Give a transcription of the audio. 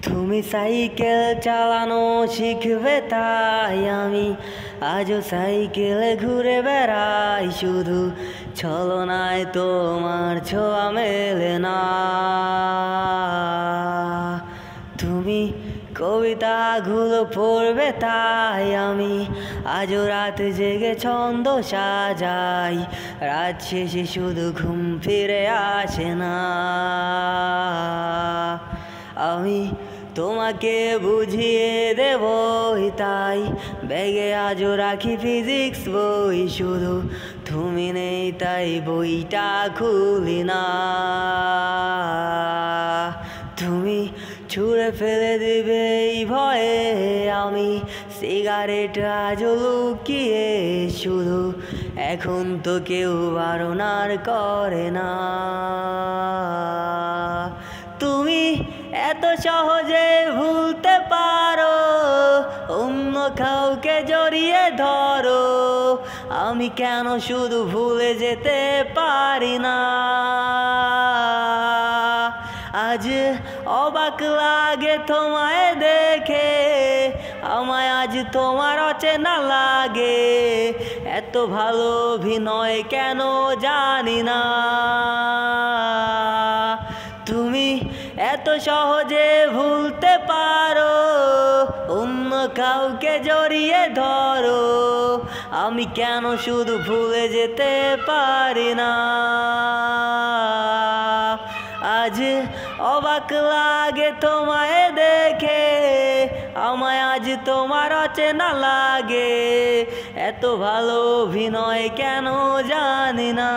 তুমি সাইকেল চালানো শিখবে তাই আমি আজও সাইকেলে ঘুরে বেড়াই, শুধু ছলনায় তোমার ছোঁয়া মেলে না। তুমি কবিতাগুলো পড়বে তাই আমি আজও রাত জেগে ছন্দ সাজাই, রাত শেষে শুধু ঘুম ফিরে আসে না। আমি তোমাকে বুঝিয়ে দেবই তাই ব্যাগে আজও রাখি ফিজিক্স বই, শুধু তুমি নেই তাই বইটা খুলি না। তুমি ছুঁড়ে ফেলে দিবে এই ভয়ে আমি সিগারেট আজও লুকিয়ে, শুধু এখন তো কেউ বারণার করে না। তুমি এত সহজে ভুলতে পারো, অন্য কাউকে জড়িয়ে ধরো, আমি কেন শুধু ভুলে যেতে পারি না। আজ অবাক লাগে তোমায় দেখে, আমায় আজ তোমার অচেনা লাগে, এত ভালো অভিনয় কেন জানি না। তুমি এত সহজে ভুলতে পারো, অন্য কাউকে জড়িয়ে ধরো, আমি কেন শুধু ভুলে যেতে পারি না। আজ অবাক লাগে তোমায় দেখে, আমায় আজ তোমার অচেনা লাগে, এত ভালো অভিনয় কেন জানি না।